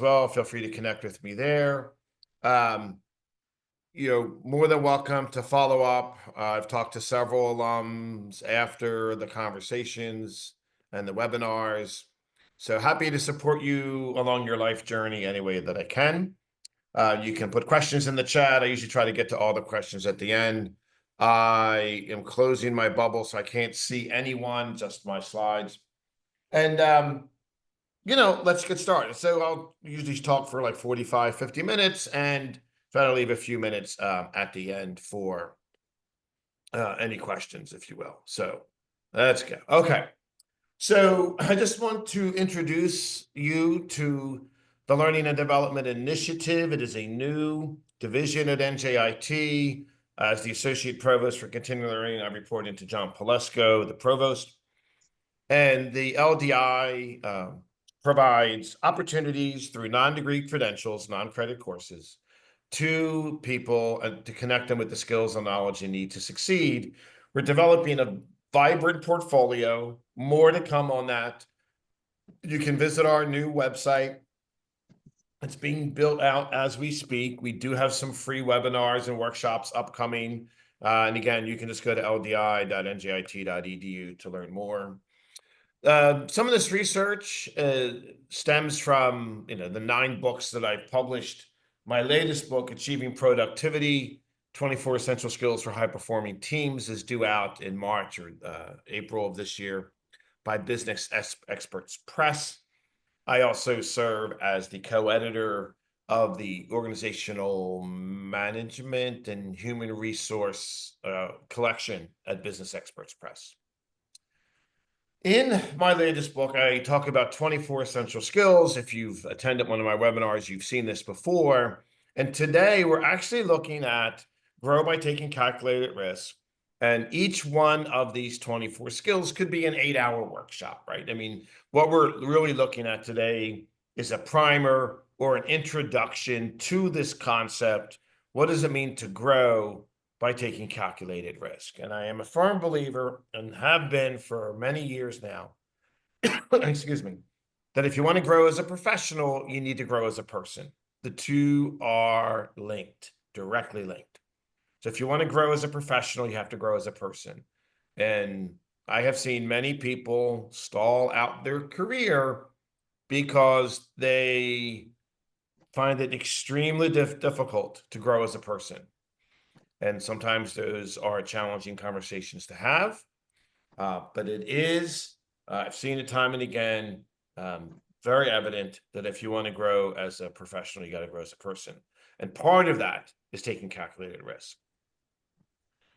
well. Feel free to connect with me there. Um, more than welcome to follow up. I've talked to several alums after the conversations and the webinars. So happy to support you along your life journey any way that I can. You can put questions in the chat. I usually try to get to all the questions at the end. I am closing my bubble, so I can't see anyone, just my slides. And let's get started. So I'll usually talk for like 45, 50 minutes and try to leave a few minutes at the end for any questions, if you will. So let's go. Okay. So I just want to introduce you to the Learning and Development Initiative. It is a new division at NJIT. As the Associate Provost for Continuing Learning, I report into John Palesko, the Provost. And the LDI provides opportunities through non-degree credentials, non-credit courses, to people to connect them with the skills and knowledge they need to succeed. We're developing a vibrant portfolio. More to come on that. You can visit our new website. It's being built out as we speak. We do have some free webinars and workshops upcoming. And again, you can just go to ldi.njit.edu to learn more. Some of this research stems from the 9 books that I've published. My latest book, Achieving Productivity, 24 Essential Skills for High-Performing Teams, is due out in March or April of this year by Business Experts Press. I also serve as the co-editor of the Organizational Management and Human Resource collection at Business Experts Press. In my latest book, I talk about 24 essential skills. If you've attended one of my webinars, you've seen this before. And today we're actually looking at Grow by Taking Calculated Risk. And each one of these 24 skills could be an 8-hour workshop, right? I mean, what we're really looking at today is a primer or an introduction to this concept. What does it mean to grow by taking calculated risk? And I am a firm believer, and have been for many years now, excuse me, that if you want to grow as a professional, you need to grow as a person. The two are linked, directly linked. So if you want to grow as a professional, you have to grow as a person. And I have seen many people stall out their career because they find it extremely difficult to grow as a person. And sometimes those are challenging conversations to have. But it is, I've seen it time and again, very evident that if you want to grow as a professional, you got to grow as a person. And part of that is taking calculated risk.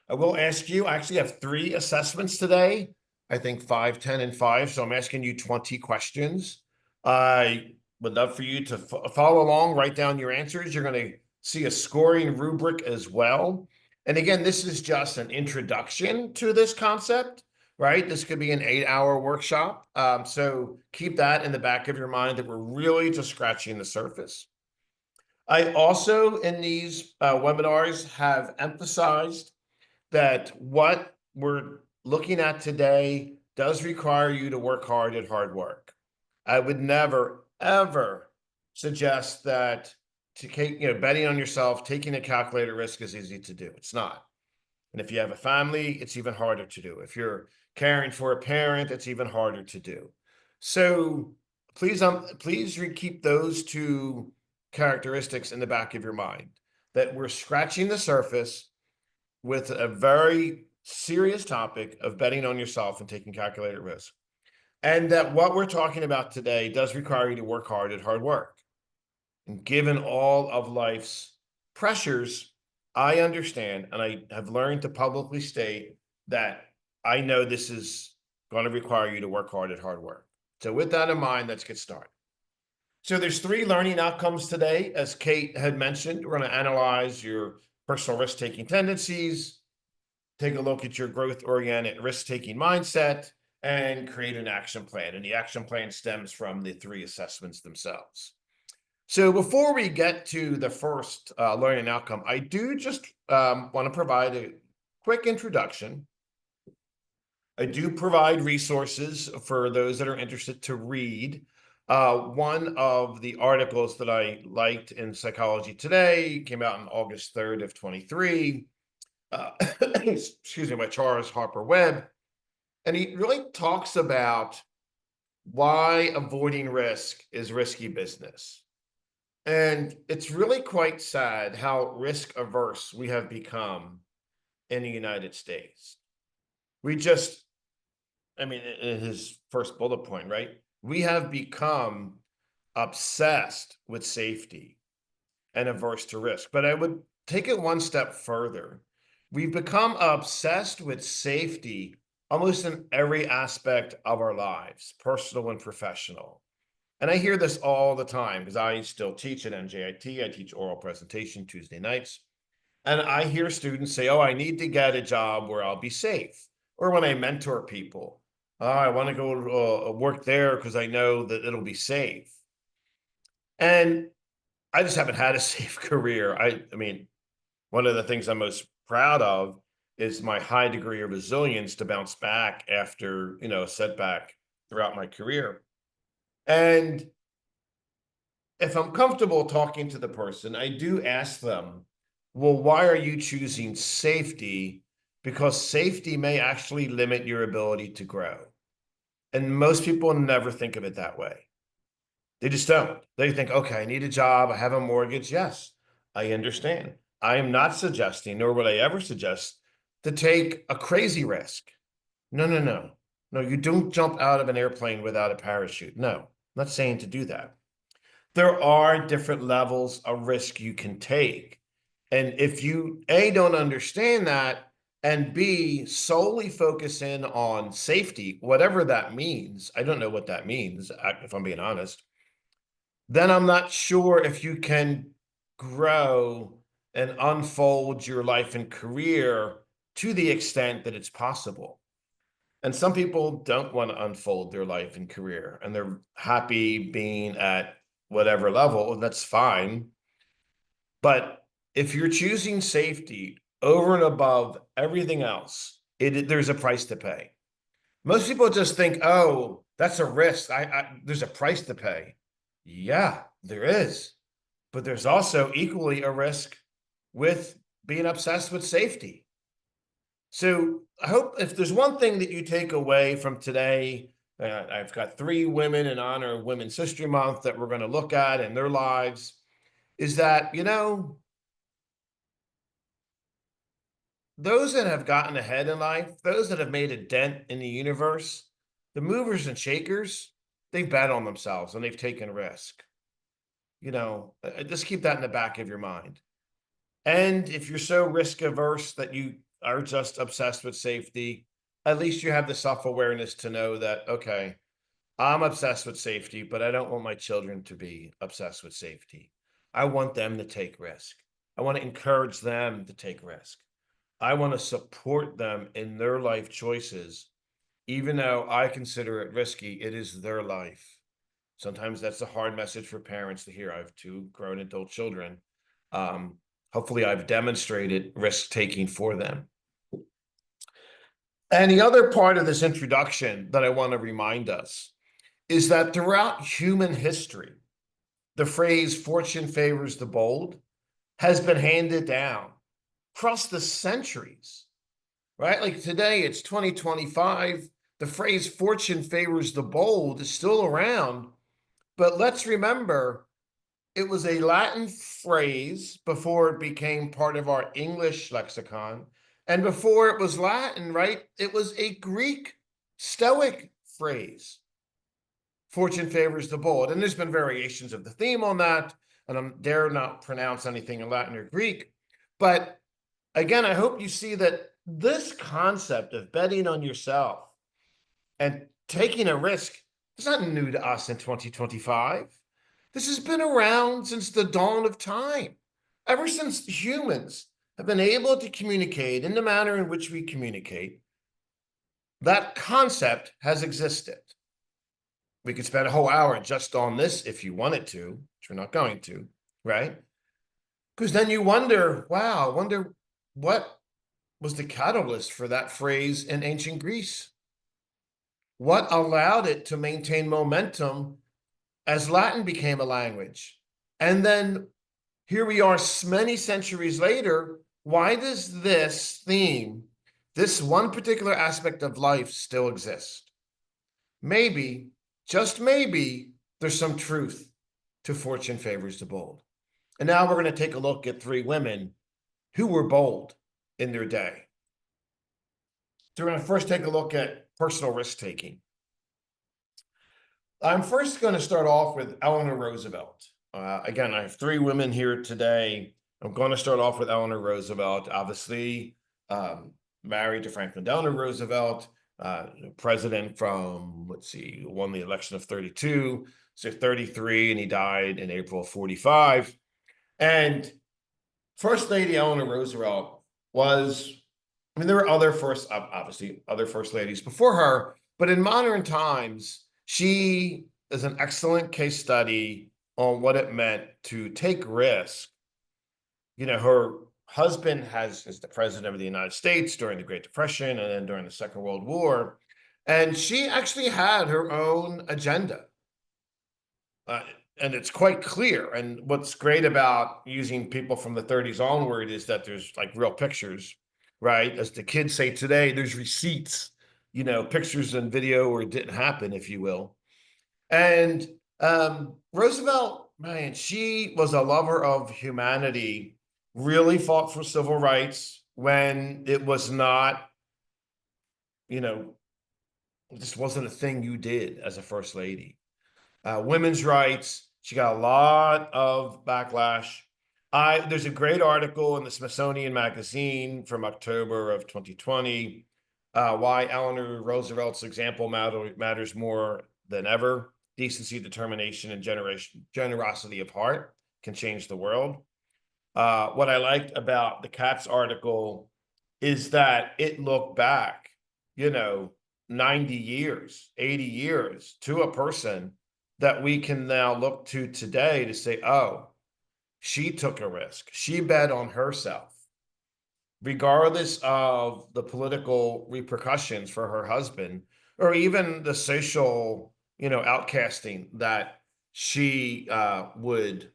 I will ask you, I actually have 3 assessments today. I think 5, 10, and 5. So I'm asking you 20 questions. I would love for you to follow along, write down your answers. You're going to see a scoring rubric as well. And again, this is just an introduction to this concept, right? This could be an 8-hour workshop. So keep that in the back of your mind that we're really just scratching the surface. I also, in these webinars, have emphasized that what we're looking at today does require you to work hard at hard work. I would never, ever suggest that betting on yourself, taking a calculated risk is easy to do. It's not. And if you have a family, it's even harder to do. If you're caring for a parent, it's even harder to do. So please keep those 2 characteristics in the back of your mind, that we're scratching the surface with a very serious topic of betting on yourself and taking calculated risk. And that what we're talking about today does require you to work hard at hard work. And given all of life's pressures, I understand, and I have learned to publicly state that I know this is going to require you to work hard at hard work. So with that in mind, let's get started. So there's 3 learning outcomes today. As Kate had mentioned, we're going to analyze your personal risk-taking tendencies, take a look at your growth-oriented risk-taking mindset, and create an action plan. And the action plan stems from the 3 assessments themselves. So before we get to the first learning outcome, I do just want to provide a quick introduction. I do provide resources for those that are interested to read. One of the articles that I liked in Psychology Today came out on August 3rd of 23. Excuse me, by Charles Harper Webb. And he really talks about why avoiding risk is risky business. And it's really quite sad how risk averse we have become in the United States. We just, I mean, in his first bullet point, right? We have become obsessed with safety and averse to risk. But I would take it one step further. We've become obsessed with safety almost in every aspect of our lives, personal and professional. And I hear this all the time because I still teach at NJIT. I teach oral presentation Tuesday nights. And I hear students say, oh, I need to get a job where I'll be safe. Or when I mentor people, oh, I want to go work there because I know that it'll be safe. And I just haven't had a safe career. I mean, one of the things I'm most proud of is my high degree of resilience to bounce back after, a setback throughout my career. And if I'm comfortable talking to the person, I do ask them, well, why are you choosing safety? Because safety may actually limit your ability to grow. And most people never think of it that way. They just don't. They think, okay, I need a job. I have a mortgage. Yes, I understand. I am not suggesting, nor would I ever suggest, to take a crazy risk. No, no, no. No, you don't jump out of an airplane without a parachute. No, I'm not saying to do that. There are different levels of risk you can take. And if you, A, don't understand that, and B, solely focus in on safety, whatever that means, I don't know what that means, if I'm being honest, then I'm not sure if you can grow and unfold your life and career to the extent that it's possible. And some people don't want to unfold their life and career, and they're happy being at whatever level, and that's fine. But if you're choosing safety over and above everything else, there's a price to pay. Most people just think, oh, that's a risk. There's a price to pay. Yeah, there is. But there's also equally a risk with being obsessed with safety. So I hope if there's one thing that you take away from today, I've got 3 women in honor of Women's History Month that we're going to look at in their lives, is that, those that have gotten ahead in life, those that have made a dent in the universe, the movers and shakers, they've bet on themselves and they've taken risk. Just keep that in the back of your mind. And if you're so risk averse that you are just obsessed with safety, at least you have the self-awareness to know that, okay, I'm obsessed with safety, but I don't want my children to be obsessed with safety. I want them to take risk. I want to encourage them to take risk. I want to support them in their life choices, even though I consider it risky. It is their life. Sometimes that's a hard message for parents to hear. I have 2 grown adult children. Hopefully I've demonstrated risk taking for them. And the other part of this introduction that I want to remind us is that throughout human history, the phrase fortune favors the bold has been handed down across the centuries, right? Like today, it's 2025. The phrase fortune favors the bold is still around, but let's remember it was a Latin phrase before it became part of our English lexicon. And before it was Latin, right? It was a Greek Stoic phrase. Fortune favors the bold. And there's been variations of the theme on that. And I dare not pronounce anything in Latin or Greek. But again, I hope you see that this concept of betting on yourself and taking a risk is not new to us in 2025. This has been around since the dawn of time, ever since humans have been able to communicate in the manner in which we communicate. That concept has existed. We could spend a whole hour just on this if you wanted to, which we're not going to, right? Because then you wonder, wow, I wonder what was the catalyst for that phrase in ancient Greece? What allowed it to maintain momentum as Latin became a language. And then here we are many centuries later. Why does this theme, this one particular aspect of life, still exist? Maybe, just maybe, there's some truth to fortune favors the bold. And now we're going to take a look at three women who were bold in their day. So we're going to first take a look at personal risk taking. I'm first going to start off with Eleanor Roosevelt. Again, I have three women here today. I'm going to start off with Eleanor Roosevelt, obviously married to Franklin Delano Roosevelt, president from, let's see, won the election of 32, so 33, and he died in April of 45. And First Lady Eleanor Roosevelt was, I mean, there were obviously other first ladies before her, but in modern times, she is an excellent case study on what it meant to take risk. You know, her husband is the president of the United States during the Great Depression and then during the Second World War. And she actually had her own agenda. And it's quite clear. And what's great about using people from the 30s onward is that there's like real pictures, right? As the kids say today, there's receipts, you know, pictures and video, or it didn't happen, if you will. And Roosevelt, man, she was a lover of humanity, really fought for civil rights when it was not, you know, it just wasn't a thing you did as a first lady. Women's rights, she got a lot of backlash. There's a great article in the Smithsonian Magazine from October of 2020, why Eleanor Roosevelt's example matters more than ever. Decency, determination, and generosity of heart can change the world. What I liked about the Katz article is that it looked back, you know, 90 years, 80 years to a person that we can now look to today to say, oh, she took a risk. She bet on herself, regardless of the political repercussions for her husband, or even the social, you know, outcasting that she would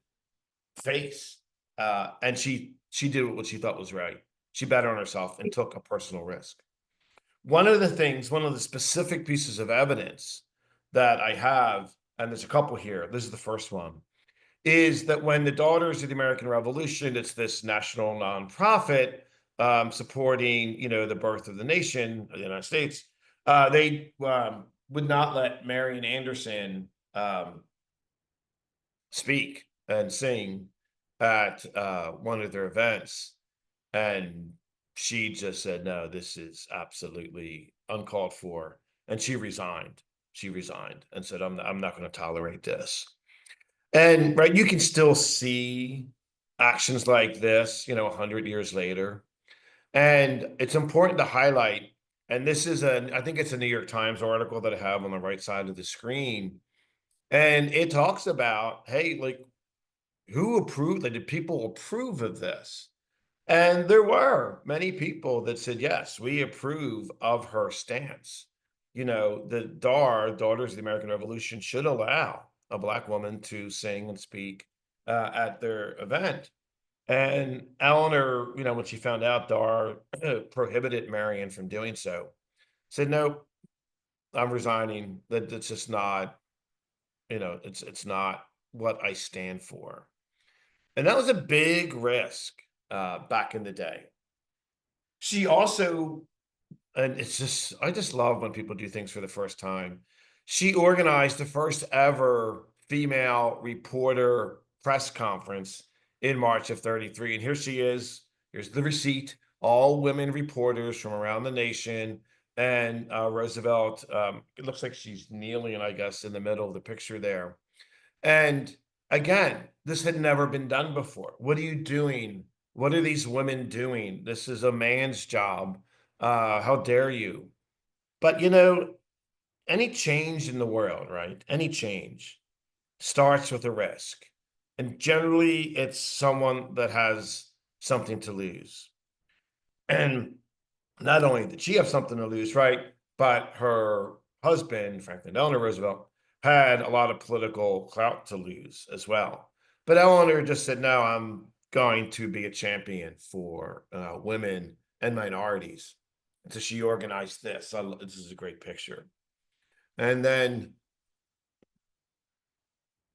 face. And she did what she thought was right. She bet on herself and took a personal risk. One of the specific pieces of evidence that I have, and there's a couple here, this is the first one, is that when the Daughters of the American Revolution, it's this national nonprofit supporting, you know, the birth of the nation of the United States, they would not let Marian Anderson speak and sing at one of their events. And she just said, no, this is absolutely uncalled for. And she resigned. She resigned and said, I'm not going to tolerate this. And right, you can still see actions like this, you know, 100 years later. And it's important to highlight, and this is I think it's a New York Times article that I have on the right side of the screen. And it talks about, hey, like, who approved, like, did people approve of this? And there were many people that said, yes, we approve of her stance. You know, the Daughters of the American Revolution, should allow a Black woman to sing and speak at their event. And Eleanor, you know, when she found out Dar prohibited Marian from doing so, said, no, I'm resigning. That's just not, you know, it's not what I stand for. And that was a big risk back in the day. She also, and I just love when people do things for the first time. She organized the first ever female reporter press conference in March of 33. And here she is. Here's the receipt. All women reporters from around the nation. And Roosevelt, it looks like she's kneeling, I guess, in the middle of the picture there. And again, this had never been done before. What are you doing? What are these women doing? This is a man's job. How dare you? But you know, any change in the world, right? Any change starts with a risk. And generally, it's someone that has something to lose. And not only did she have something to lose, right? But her husband, Franklin Delano Roosevelt, had a lot of political clout to lose as well. But Eleanor just said, no, I'm going to be a champion for women and minorities. And so she organized this. This is a great picture. And then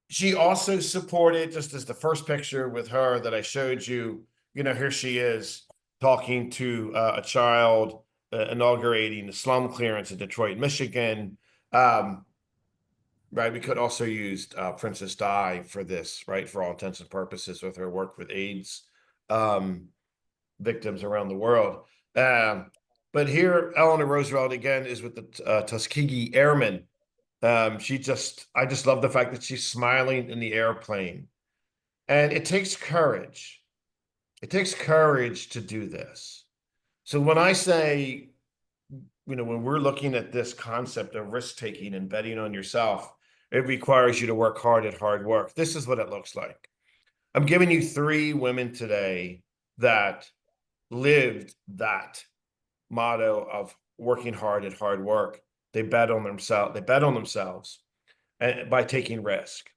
she also supported, just as the first picture with her that I showed you, here she is talking to a child inaugurating the slum clearance in Detroit, Michigan. Right, we could also use Princess Di for this, right, for all intents and purposes, with her work with AIDS victims around the world. But here, Eleanor Roosevelt again is with the Tuskegee Airmen. I just love the fact that she's smiling in the airplane. And it takes courage. It takes courage to do this. So when I say, when we're looking at this concept of risk taking and betting on yourself, it requires you to work hard at hard work. This is what it looks like. I'm giving you 3 women today that lived that motto of working hard at hard work. They bet on themselves and by taking risk.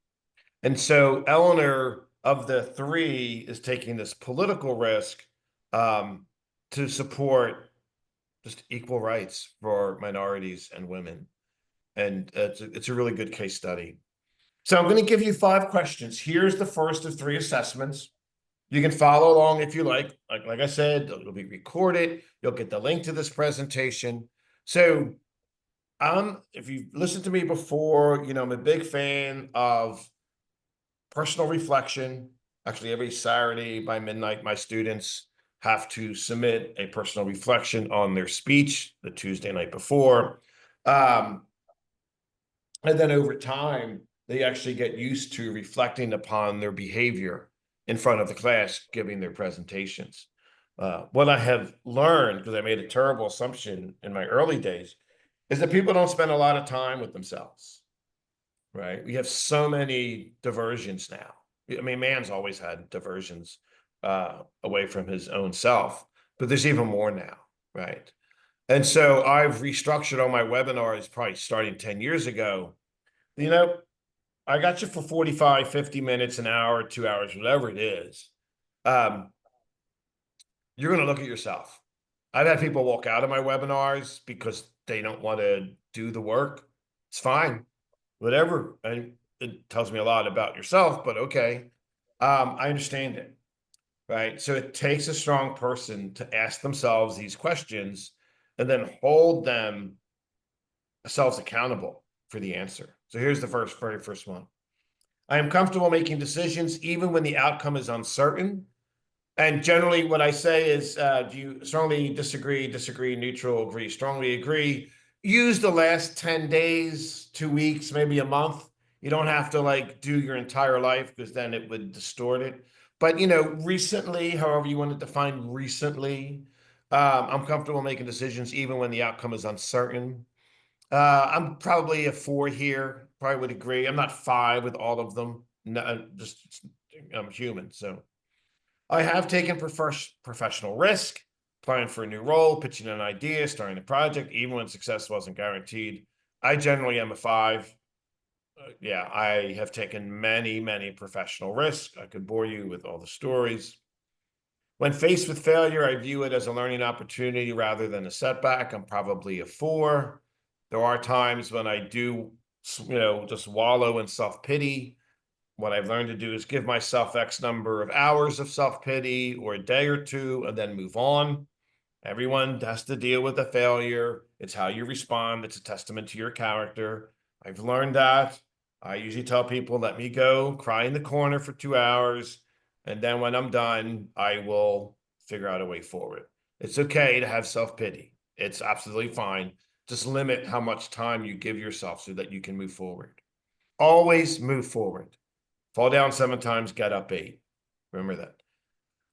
And so Eleanor, of the 3, is taking this political risk to support just equal rights for minorities and women. And it's a really good case study. So I'm going to give you 5 questions. Here's the first of 3 assessments. You can follow along if you like. Like I said, it'll be recorded. You'll get the link to this presentation. So if you've listened to me before, I'm a big fan of personal reflection. Actually, every Saturday by midnight, my students have to submit a personal reflection on their speech the Tuesday night before. And then over time, they actually get used to reflecting upon their behavior in front of the class, giving their presentations. What I have learned, because I made a terrible assumption in my early days, is that people don't spend a lot of time with themselves, right? We have so many diversions now. I mean, man's always had diversions away from his own self, but there's even more now, right? And so I've restructured all my webinars probably starting 10 years ago. I got you for 45, 50 minutes, an hour, 2 hours, whatever it is. You're going to look at yourself. I've had people walk out of my webinars because they don't want to do the work. It's fine, whatever. And it tells me a lot about yourself, but okay. I understand it, right? So it takes a strong person to ask themselves these questions and then hold themselves accountable for the answer. So here's the very first one. I am comfortable making decisions even when the outcome is uncertain. And generally what I say is, do you strongly disagree, neutral, agree, strongly agree? Use the last 10 days, 2 weeks, maybe a month. You don't have to do your entire life, because then it would distort it. But, recently, however you want to define recently, I'm comfortable making decisions even when the outcome is uncertain. I'm probably a 4 here, probably would agree. I'm not 5 with all of them. No, I'm human, so. I have taken professional risk, applying for a new role, pitching an idea, starting a project, even when success wasn't guaranteed. I generally am a 5. Yeah, I have taken many, many professional risks. I could bore you with all the stories. When faced with failure, I view it as a learning opportunity rather than a setback. I'm probably a 4. There are times when I do, just wallow in self-pity. What I've learned to do is give myself X number of hours of self-pity or a day or 2 and then move on. Everyone has to deal with a failure. It's how you respond. It's a testament to your character. I've learned that. I usually tell people, let me go cry in the corner for 2 hours. And then when I'm done, I will figure out a way forward. It's okay to have self-pity. It's absolutely fine. Just limit how much time you give yourself so that you can move forward. Always move forward. Fall down 7 times, get up 8. Remember that.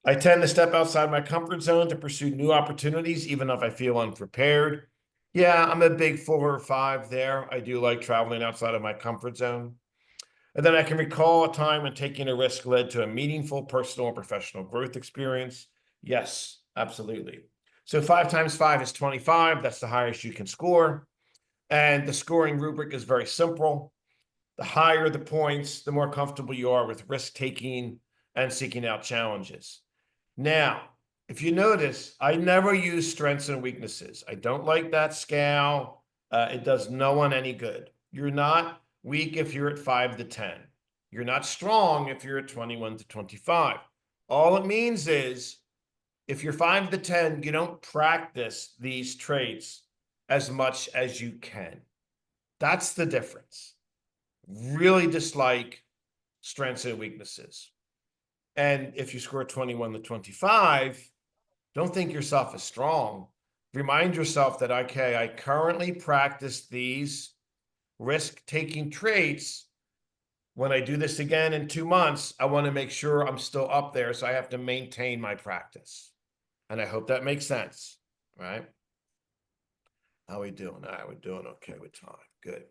I tend to step outside my comfort zone to pursue new opportunities, even if I feel unprepared. Yeah, I'm a big 4 or 5 there. I do like traveling outside of my comfort zone. And then I can recall a time when taking a risk led to a meaningful personal and professional growth experience. Yes, absolutely. So 5 times 5 is 25. That's the highest you can score. And the scoring rubric is very simple. The higher the points, the more comfortable you are with risk taking and seeking out challenges. Now, if you notice, I never use strengths and weaknesses. I don't like that scale. It does no one any good. You're not weak if you're at 5 to 10. You're not strong if you're at 21 to 25. All it means is if you're 5 to 10, you don't practice these traits as much as you can. That's the difference. Really dislike strengths and weaknesses. And if you score 21 to 25, don't think yourself as strong. Remind yourself that, okay, I currently practice these risk-taking traits. When I do this again in 2 months, I want to make sure I'm still up there, so I have to maintain my practice. And I hope that makes sense, right? How are we doing? All right, we're doing okay with time. Good.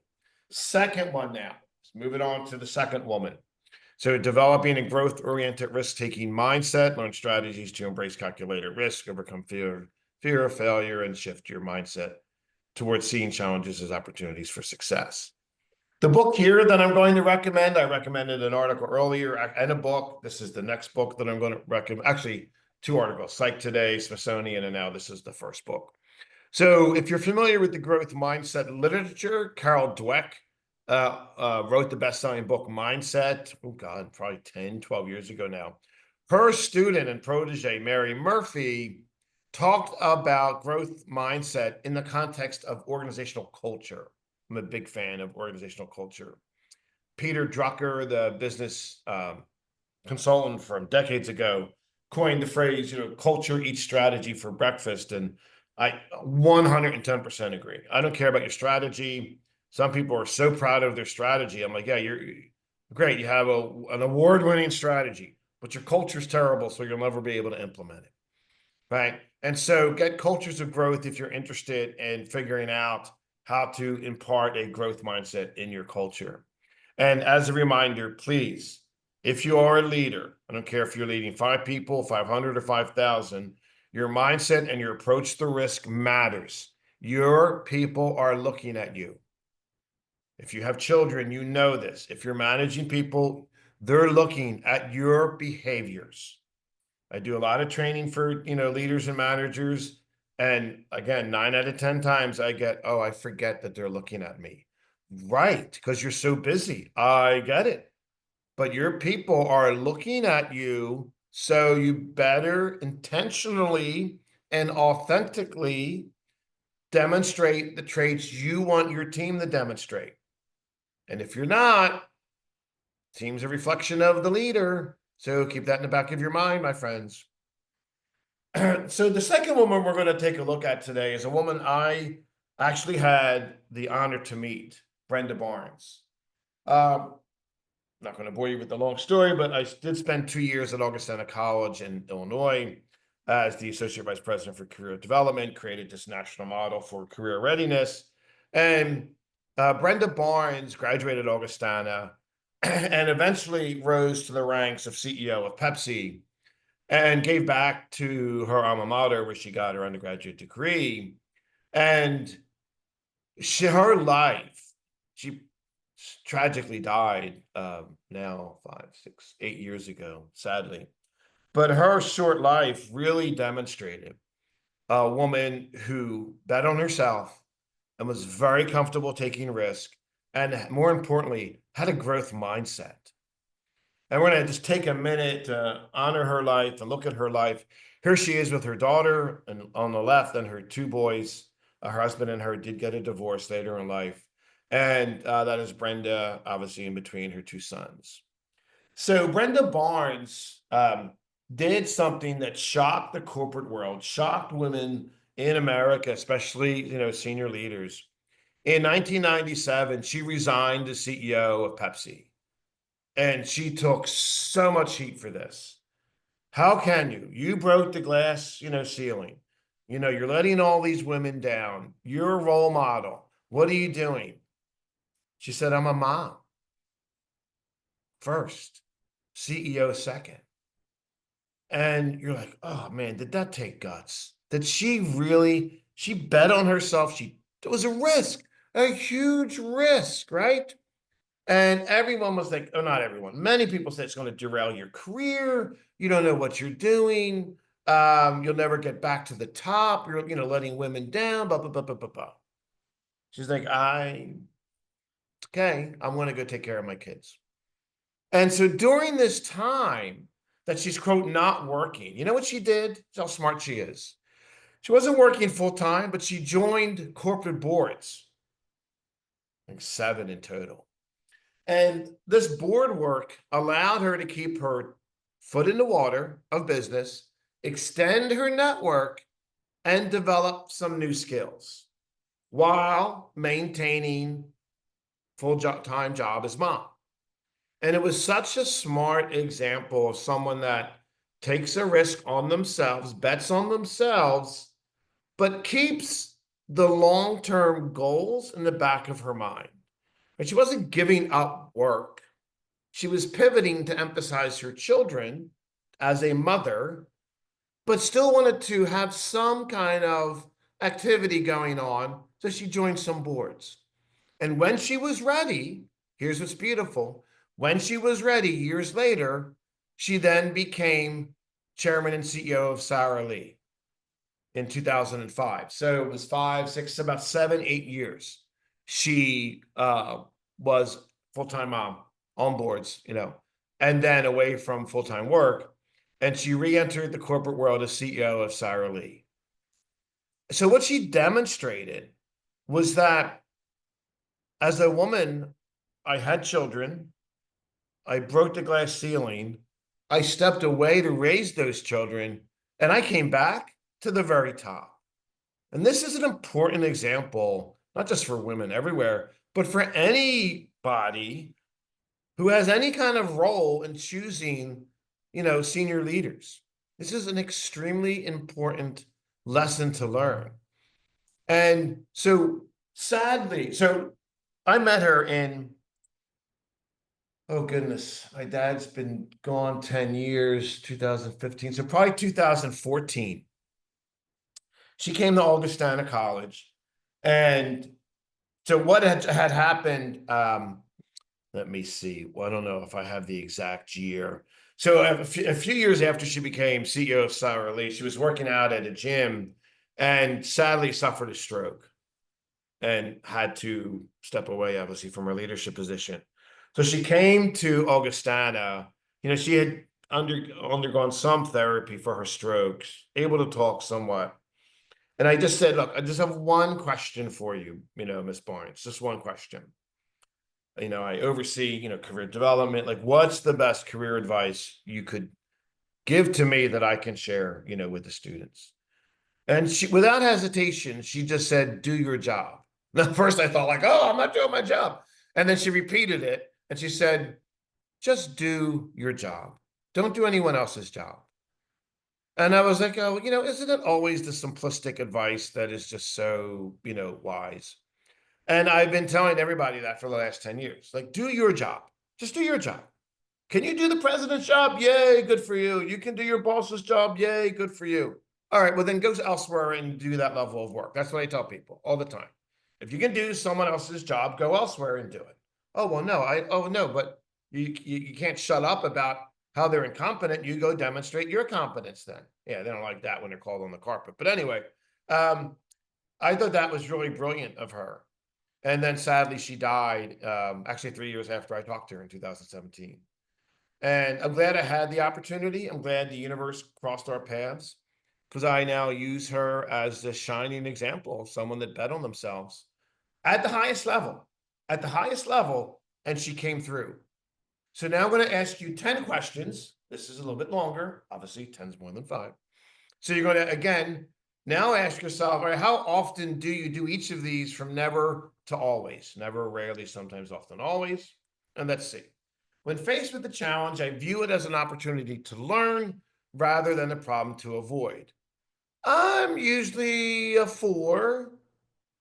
Second one now. Let's move it on to the second woman. So developing a growth-oriented risk-taking mindset, learn strategies to embrace calculated risk, overcome fear of failure, and shift your mindset towards seeing challenges as opportunities for success. The book here that I'm going to recommend, I recommended an article earlier and a book. This is the next book that I'm going to recommend. Actually, 2 articles, Psych Today, Smithsonian, and now this is the first book. So if you're familiar with the growth mindset literature, Carol Dweck wrote the best-selling book Mindset. Oh God, probably 10, 12 years ago now. Her student and protege, Mary Murphy, talked about growth mindset in the context of organizational culture. I'm a big fan of organizational culture. Peter Drucker, the business consultant from decades ago, coined the phrase, culture eats strategy for breakfast. And I 110% agree. I don't care about your strategy. Some people are so proud of their strategy. I'm like, yeah, you're great. You have an award-winning strategy, but your culture's terrible, so you'll never be able to implement it, right? And so get cultures of growth if you're interested in figuring out how to impart a growth mindset in your culture. And as a reminder, please, if you are a leader, I don't care if you're leading 5 people, 500, or 5,000, your mindset and your approach to risk matters. Your people are looking at you. If you have children, you know this. If you're managing people, they're looking at your behaviors. I do a lot of training for, leaders and managers. And again, 9 out of 10 times I get, oh, I forget that they're looking at me. Right, because you're so busy. I get it. But your people are looking at you, so you better intentionally and authentically demonstrate the traits you want your team to demonstrate. And if you're not, team's a reflection of the leader. So keep that in the back of your mind, my friends. So the second woman we're going to take a look at today is a woman I actually had the honor to meet, Brenda Barnes. Not going to bore you with the long story, but I did spend 2 years at Augustana College in Illinois as the Associate Vice President for Career Development, created this national model for career readiness. And Brenda Barnes graduated Augustana and eventually rose to the ranks of CEO of Pepsi and gave back to her alma mater where she got her undergraduate degree. And her life, she tragically died now 5, 6, 8 years ago, sadly. But her short life really demonstrated a woman who bet on herself and was very comfortable taking risk, and more importantly, had a growth mindset. And we're going to just take a minute to honor her life and look at her life. Here she is with her daughter, and on the left, and her 2 boys. Her husband and her did get a divorce later in life. And that is Brenda, obviously, in between her 2 sons. So Brenda Barnes did something that shocked the corporate world, shocked women in America, especially, senior leaders. In 1997, she resigned as CEO of Pepsi. And she took so much heat for this. How can you? You broke the glass, ceiling. You're letting all these women down. You're a role model. What are you doing? She said, I'm a mom first, CEO second. And you're like, oh man, did that take guts? Did she bet on herself? It was a risk, a huge risk, right? And everyone was like, oh, not everyone, many people said it's going to derail your career. You don't know what you're doing. You'll never get back to the top. You're, letting women down, blah, blah, blah, blah, blah, blah. She's like, okay, I'm going to go take care of my kids. And so during this time that she's, quote, not working, you know what she did? How smart she is. She wasn't working full time, but she joined corporate boards, like 7 in total. And this board work allowed her to keep her foot in the water of business, extend her network, and develop some new skills while maintaining full-time job as mom. And it was such a smart example of someone that takes a risk on themselves, bets on themselves, but keeps the long-term goals in the back of her mind. And she wasn't giving up work. She was pivoting to emphasize her children as a mother, but still wanted to have some kind of activity going on. So she joined some boards. And when she was ready, here's what's beautiful. When she was ready, years later, she then became chairman and CEO of Sara Lee in 2005. So it was 5, 6, about 7, 8 years. She was full-time mom on boards, and then away from full-time work. And she re-entered the corporate world as CEO of Sara Lee. So what she demonstrated was that as a woman, I had children, I broke the glass ceiling, I stepped away to raise those children, and I came back to the very top. And this is an important example, not just for women everywhere, but for anybody who has any kind of role in choosing, senior leaders. This is an extremely important lesson to learn. And so sadly, I met her in, oh goodness, my dad's been gone 10 years, 2015, so probably 2014. She came to Augustana College. And so what had happened, let me see. Well, I don't know if I have the exact year. So a few years after she became CEO of Sara Lee, she was working out at a gym and sadly suffered a stroke and had to step away, obviously, from her leadership position. So she came to Augustana. She had undergone some therapy for her strokes, able to talk somewhat. And I just said, look, I just have one question for you, Ms. Barnes, just one question. I oversee, career development. Like, what's the best career advice you could give to me that I can share, with the students? And she, without hesitation, she just said, do your job. Now, at first I thought like, oh, I'm not doing my job. And then she repeated it and she said, just do your job. Don't do anyone else's job. And I was like, oh, isn't it always the simplistic advice that is just so, wise? And I've been telling everybody that for the last 10 years. Like, do your job. Just do your job. Can you do the president's job? Yay, good for you. You can do your boss's job. Yay, good for you. All right, well, then go elsewhere and do that level of work. That's what I tell people all the time. If you can do someone else's job, go elsewhere and do it. Oh, well, no, but you can't shut up about how they're incompetent. You go demonstrate your competence then. Yeah, they don't like that when they're called on the carpet. But anyway, I thought that was really brilliant of her. And then sadly, she died actually 3 years after I talked to her in 2017. And I'm glad I had the opportunity. I'm glad the universe crossed our paths because I now use her as a shining example of someone that bet on themselves at the highest level, and she came through. So now I'm going to ask you 10 questions. This is a little bit longer. Obviously, 10 is more than 5. So you're going to, again, now ask yourself, all right, how often do you do each of these from never to always? Never, rarely, sometimes, often, always. And let's see. When faced with the challenge, I view it as an opportunity to learn rather than a problem to avoid. I'm usually a 4.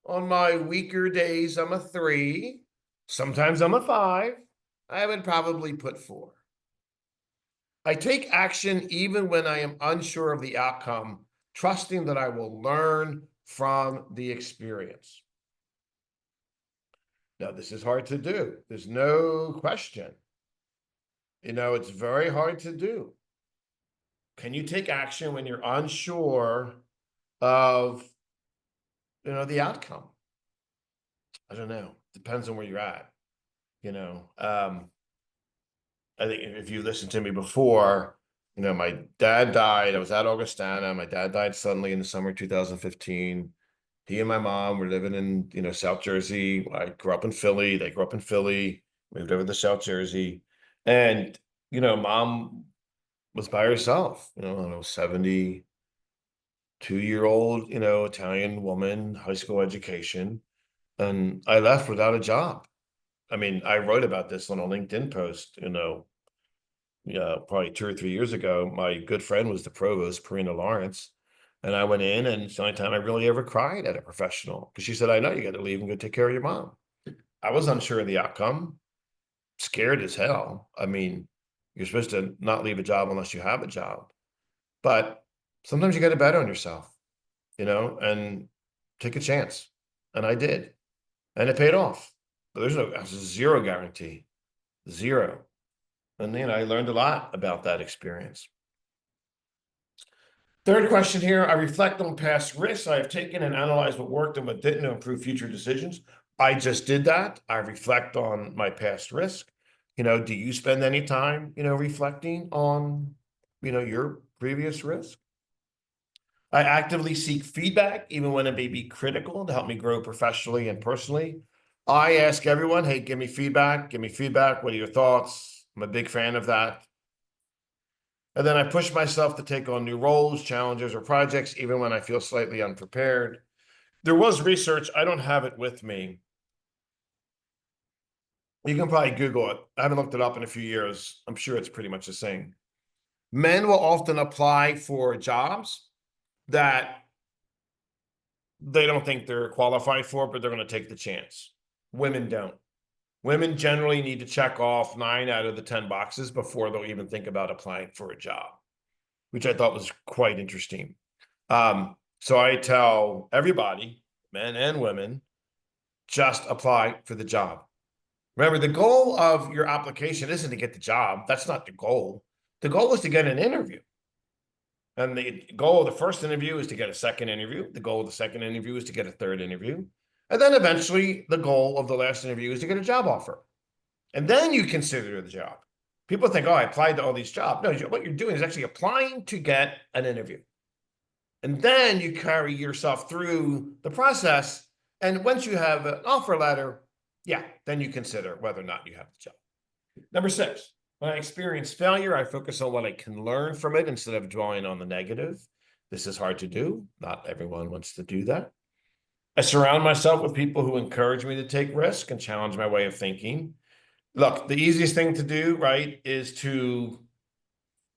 On my weaker days, I'm a 3. Sometimes I'm a 5. I would probably put 4. I take action even when I am unsure of the outcome, trusting that I will learn from the experience. Now, this is hard to do. There's no question. It's very hard to do. Can you take action when you're unsure of, the outcome? I don't know. Depends on where you're at. I think if you listened to me before, my dad died. I was at Augustana. My dad died suddenly in the summer of 2015. He and my mom were living in, South Jersey. I grew up in Philly. They grew up in Philly, moved over to South Jersey. And, mom was by herself, I don't know, 72-year-old, Italian woman, high school education. And I left without a job. I mean, I wrote about this on a LinkedIn post, yeah, probably 2 or 3 years ago. My good friend was the provost, Karina Lawrence. And I went in, and it's the only time I really ever cried at a professional, because she said, I know you got to leave and go take care of your mom. I was unsure of the outcome, scared as hell. I mean, you're supposed to not leave a job unless you have a job. But sometimes you got to bet on yourself, and take a chance. And I did. And it paid off. But there's zero guarantee. Zero. And I learned a lot about that experience. Third question here. I reflect on past risks I have taken and analyze what worked and what didn't to improve future decisions. I just did that. I reflect on my past risk. Do you spend any time, reflecting on, your previous risk? I actively seek feedback, even when it may be critical, to help me grow professionally and personally. I ask everyone, hey, give me feedback. Give me feedback. What are your thoughts? I'm a big fan of that. And then I push myself to take on new roles, challenges, or projects, even when I feel slightly unprepared. There was research, I don't have it with me. You can probably Google it. I haven't looked it up in a few years. I'm sure it's pretty much the same. Men will often apply for jobs that they don't think they're qualified for, but they're going to take the chance. Women don't. Women generally need to check off 9 out of the 10 boxes before they'll even think about applying for a job, which I thought was quite interesting. So I tell everybody, men and women, just apply for the job. Remember, the goal of your application isn't to get the job. That's not the goal. The goal is to get an interview. And the goal of the first interview is to get a second interview. The goal of the second interview is to get a third interview. And then eventually the goal of the last interview is to get a job offer. And then you consider the job. People think, oh, I applied to all these jobs. No, what you're doing is actually applying to get an interview. And then you carry yourself through the process. And once you have an offer letter, yeah, then you consider whether or not you have the job. Number 6, when I experience failure, I focus on what I can learn from it instead of dwelling on the negative. This is hard to do. Not everyone wants to do that. I surround myself with people who encourage me to take risks and challenge my way of thinking. Look, the easiest thing to do, right, is to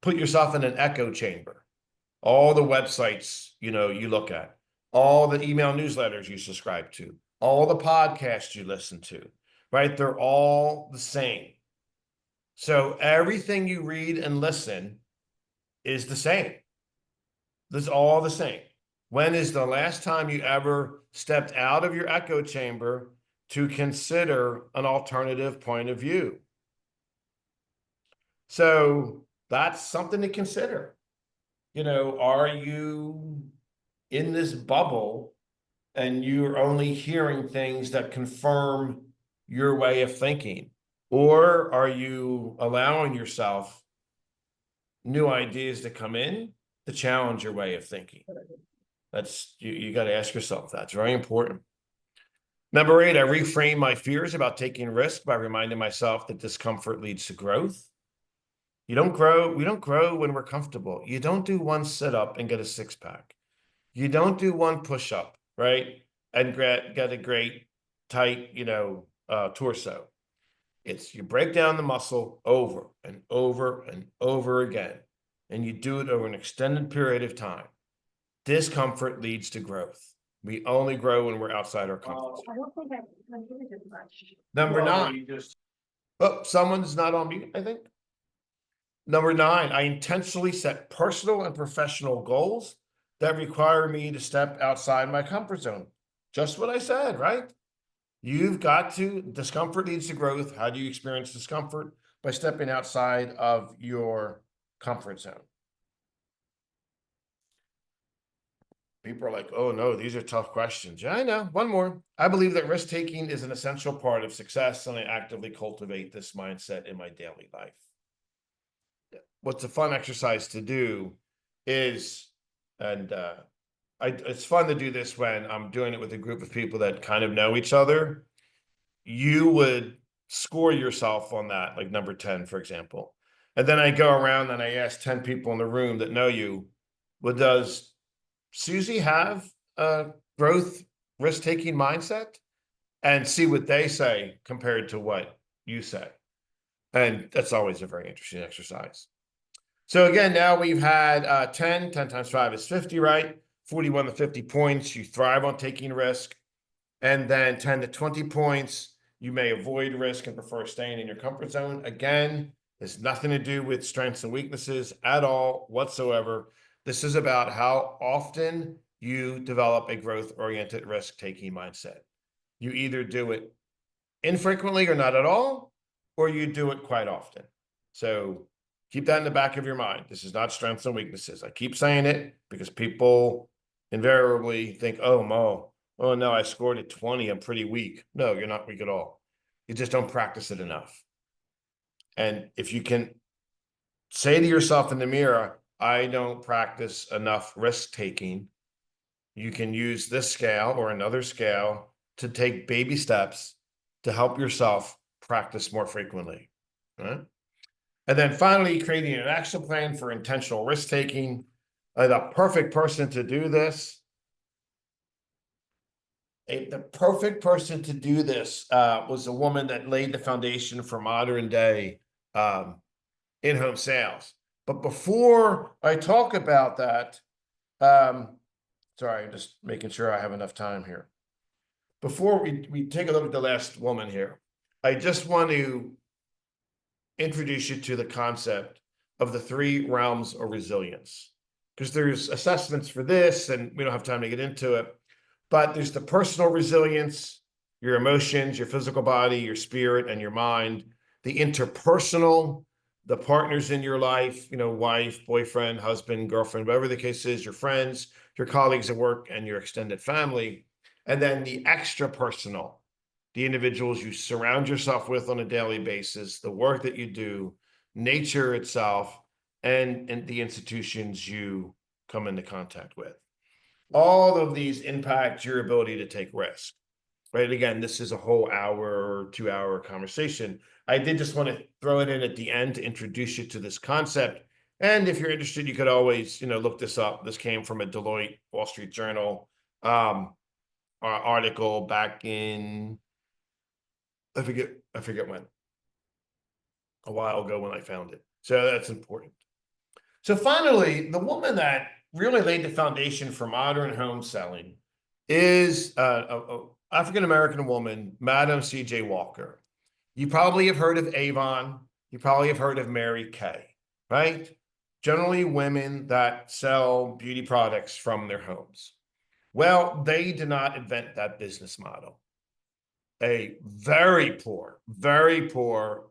put yourself in an echo chamber. All the websites, you look at, all the email newsletters you subscribe to, all the podcasts you listen to, right? They're all the same. So everything you read and listen is the same. It's all the same. When is the last time you ever stepped out of your echo chamber to consider an alternative point of view? So that's something to consider. Are you in this bubble and you're only hearing things that confirm your way of thinking? Or are you allowing yourself new ideas to come in to challenge your way of thinking? That's you got to ask yourself that. It's very important. Number 8, I reframe my fears about taking risk by reminding myself that discomfort leads to growth. We don't grow when we're comfortable. You don't do one sit-up and get a 6-pack. You don't do one push-up, right? And get a great tight, torso. It's you break down the muscle over and over and over again, and you do it over an extended period of time. Discomfort leads to growth. We only grow when we're outside our comfort zone. I don't think I muted much. Number 9. Oh, someone's not on mute, I think. Number 9, I intentionally set personal and professional goals that require me to step outside my comfort zone. Just what I said, right? You've got to, discomfort leads to growth. How do you experience discomfort? By stepping outside of your comfort zone. People are like, oh no, these are tough questions. Yeah, I know. One more. I believe that risk taking is an essential part of success, and I actively cultivate this mindset in my daily life. What's a fun exercise to do is, and it's fun to do this when I'm doing it with a group of people that kind of know each other. You would score yourself on that, like number 10, for example. And then I go around and I ask 10 people in the room that know you, well, does Susie have a growth risk-taking mindset? And see what they say compared to what you say. And that's always a very interesting exercise. So again, now we've had 10 times 5 is 50, right? 41 to 50 points, you thrive on taking risk. And then 10 to 20 points, you may avoid risk and prefer staying in your comfort zone. Again, there's nothing to do with strengths and weaknesses at all whatsoever. This is about how often you develop a growth-oriented risk-taking mindset. You either do it infrequently or not at all, or you do it quite often. So keep that in the back of your mind. This is not strengths and weaknesses. I keep saying it because people invariably think, oh, Mo, oh no, I scored at 20. I'm pretty weak. No, you're not weak at all. You just don't practice it enough. And if you can say to yourself in the mirror, I don't practice enough risk taking, you can use this scale or another scale to take baby steps to help yourself practice more frequently. Right? And then finally, creating an action plan for intentional risk taking. The perfect person to do this. The perfect person to do this was a woman that laid the foundation for modern day in-home sales. But before I talk about that, sorry, I'm just making sure I have enough time here. Before we take a look at the last woman here, I just want to introduce you to the concept of the 3 realms of resilience, because there's assessments for this and we don't have time to get into it, but there's the personal resilience, your emotions, your physical body, your spirit, and your mind, the interpersonal, the partners in your life, wife, boyfriend, husband, girlfriend, whatever the case is, your friends, your colleagues at work, and your extended family. And then the extra personal, the individuals you surround yourself with on a daily basis, the work that you do, nature itself, and the institutions you come into contact with. All of these impact your ability to take risk, right? Again, this is a whole hour, 2-hour conversation. I did just want to throw it in at the end to introduce you to this concept. And if you're interested, you could always, look this up. This came from a Deloitte Wall Street Journal article back in, I forget when, a while ago when I found it. So that's important. So finally, the woman that really laid the foundation for modern home selling is a African-American woman, Madam C.J. Walker. You probably have heard of Avon. You probably have heard of Mary Kay, right? Generally women that sell beauty products from their homes. Well, they did not invent that business model. A very poor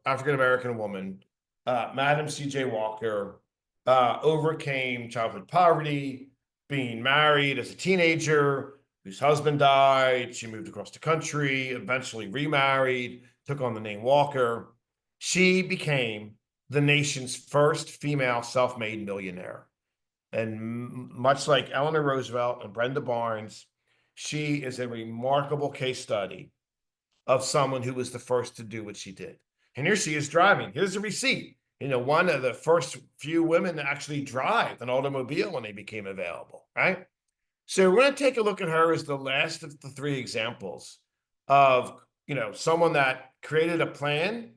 African-American woman, Madam C.J. Walker, overcame childhood poverty, being married as a teenager, whose husband died. She moved across the country, eventually remarried, took on the name Walker. She became the nation's first female self-made millionaire. And much like Eleanor Roosevelt and Brenda Barnes, she is a remarkable case study of someone who was the first to do what she did. And here she is driving. Here's a receipt. One of the first few women to actually drive an automobile when they became available, right? So we're going to take a look at her as the last of the 3 examples of, someone that created a plan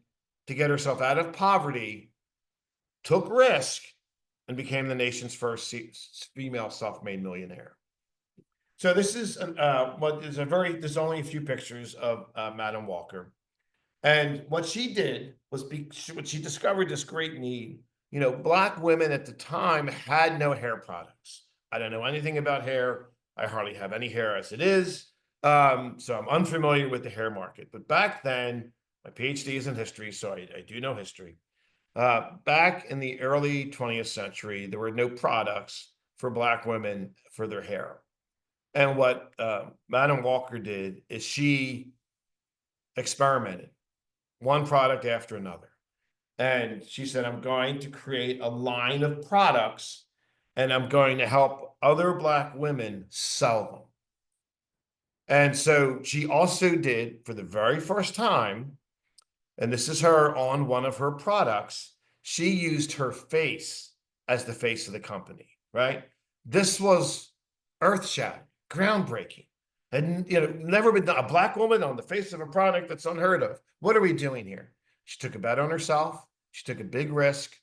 to get herself out of poverty, took risk, and became the nation's first female self-made millionaire. So this is there's only a few pictures of Madam Walker. And what she did was she discovered this great need. Black women at the time had no hair products. I don't know anything about hair. I hardly have any hair as it is. So I'm unfamiliar with the hair market, but back then, my PhD is in history, so I do know history. Back in the early 20th century, there were no products for Black women for their hair. And what Madam Walker did is she experimented one product after another. And she said, I'm going to create a line of products and I'm going to help other Black women sell them. And so she also did, for the very first time, and this is her on one of her products, she used her face as the face of the company, right? This was earth-shattering, groundbreaking. And never been done. A Black woman on the face of a product, that's unheard of. What are we doing here? She took a bet on herself. She took a big risk,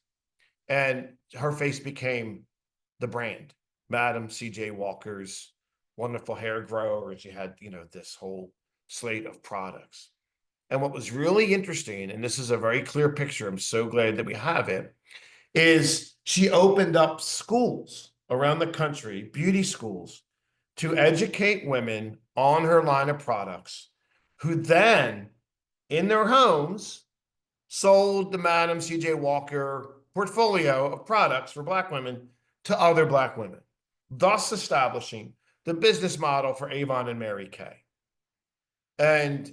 and her face became the brand. Madam C.J. Walker's wonderful hair grower, and she had, this whole slate of products. And what was really interesting, and this is a very clear picture, I'm so glad that we have it, is she opened up schools around the country, beauty schools, to educate women on her line of products, who then, in their homes, sold the Madam C.J. Walker portfolio of products for Black women to other Black women, thus establishing the business model for Avon and Mary Kay. And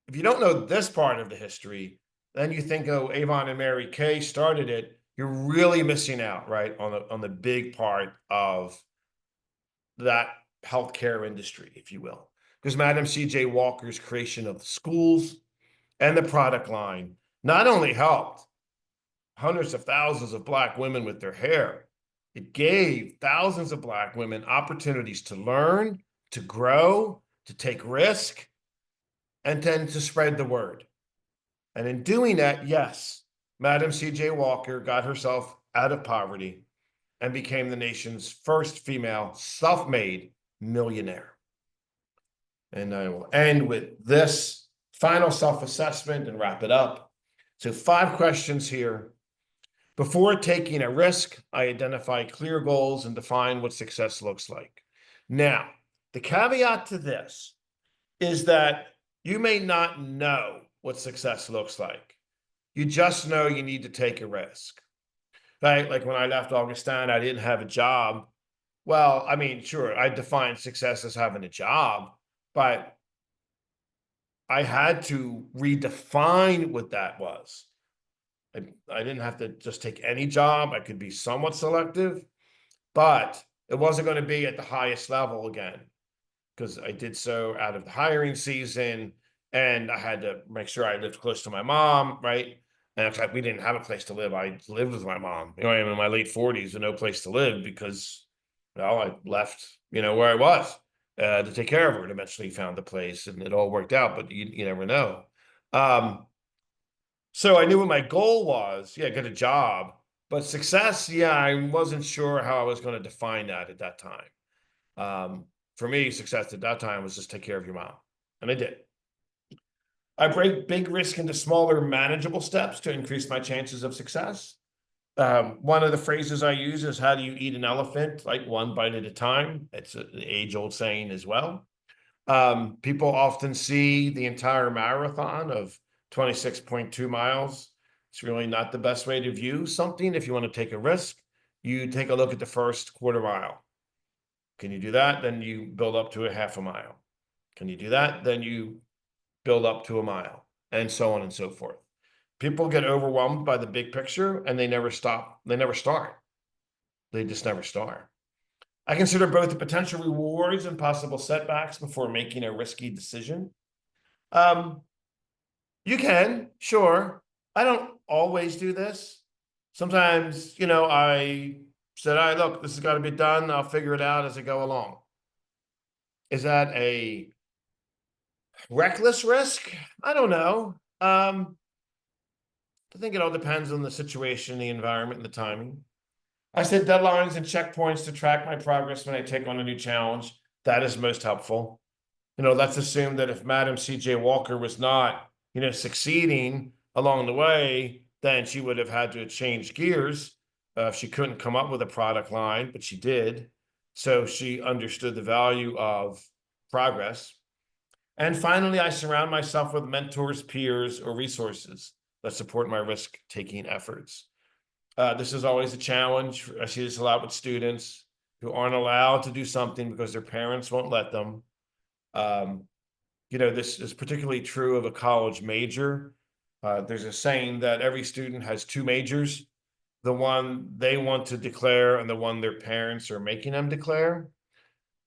if you don't know this part of the history, then you think, oh, Avon and Mary Kay started it. You're really missing out, right, on the big part of that healthcare industry, if you will. Because Madam C.J. Walker's creation of the schools and the product line not only helped hundreds of thousands of Black women with their hair, it gave thousands of Black women opportunities to learn, to grow, to take risk, and then to spread the word. And in doing that, yes, Madam C.J. Walker got herself out of poverty and became the nation's first female self-made millionaire. And I will end with this final self-assessment and wrap it up. So 5 questions here. Before taking a risk, I identify clear goals and define what success looks like. Now, the caveat to this is that you may not know what success looks like. You just know you need to take a risk, right? Like when I left Augustana, I didn't have a job. Well, I mean, sure, I defined success as having a job, but I had to redefine what that was. I didn't have to just take any job. I could be somewhat selective, but it wasn't going to be at the highest level again, because I did so out of the hiring season, and I had to make sure I lived close to my mom, right? And in fact, we didn't have a place to live. I lived with my mom. I am in my late 40s with no place to live because, I left, where I was to take care of her, and eventually found a place, and it all worked out, but you never know. So I knew what my goal was. Yeah, get a job. But success, yeah, I wasn't sure how I was going to define that at that time. For me, success at that time was just take care of your mom. And I did. I break big risk into smaller, manageable steps to increase my chances of success. One of the phrases I use is, how do you eat an elephant? Like one bite at a time. It's an age-old saying as well. People often see the entire marathon of 26.2 miles. It's really not the best way to view something. If you want to take a risk, you take a look at the first quarter mile. Can you do that? Then you build up to a half a mile. Can you do that? Then you build up to a mile, and so on and so forth. People get overwhelmed by the big picture and they never stop. They never start. They just never start. I consider both the potential rewards and possible setbacks before making a risky decision. You can, sure. I don't always do this. Sometimes, I said, look, this has got to be done. I'll figure it out as I go along. Is that a reckless risk? I don't know. I think it all depends on the situation, the environment, and the timing. I set deadlines and checkpoints to track my progress when I take on a new challenge. That is most helpful. Let's assume that if Madam C.J. Walker was not, succeeding along the way, then she would have had to change gears if she couldn't come up with a product line, but she did. So she understood the value of progress. And finally, I surround myself with mentors, peers, or resources that support my risk-taking efforts. This is always a challenge. I see this a lot with students who aren't allowed to do something because their parents won't let them. This is particularly true of a college major. There's a saying that every student has two majors, the one they want to declare and the one their parents are making them declare.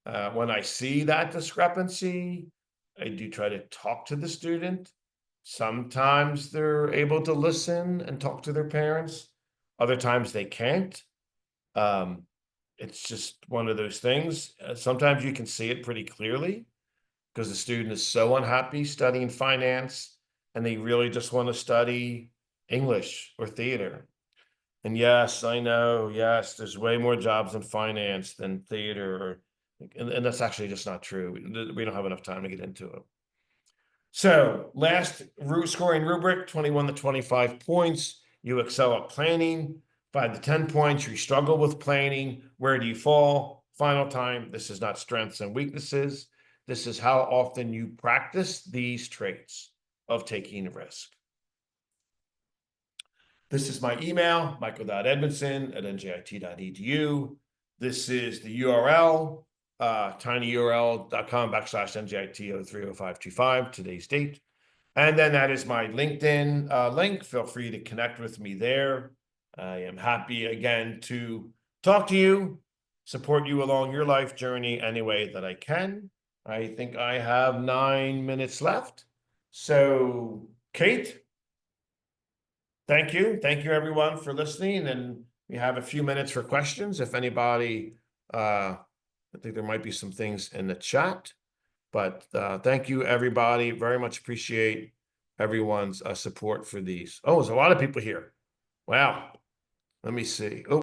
When I see that discrepancy, I do try to talk to the student. Sometimes they're able to listen and talk to their parents. Other times they can't. It's just one of those things. Sometimes you can see it pretty clearly because the student is so unhappy studying finance and they really just want to study English or theater. And yes, I know, yes, there's way more jobs in finance than theater, and that's actually just not true. We don't have enough time to get into it. So last scoring rubric, 21 to 25 points. You excel at planning. 5 to 10 points, you struggle with planning. Where do you fall? Final time, this is not strengths and weaknesses. This is how often you practice these traits of taking a risk. This is my email, michael.edmondson@njit.edu. This is the URL, tinyurl.com/njit030525, today's date. And then that is my LinkedIn link. Feel free to connect with me there. I am happy again to talk to you, support you along your life journey any way that I can. I think I have 9 minutes left. So, Kate, thank you. Thank you, everyone, for listening. And we have a few minutes for questions. If anybody, I think there might be some things in the chat. But thank you, everybody. Very much appreciate everyone's support for these. Oh, there's a lot of people here. Wow. Let me see. Oh.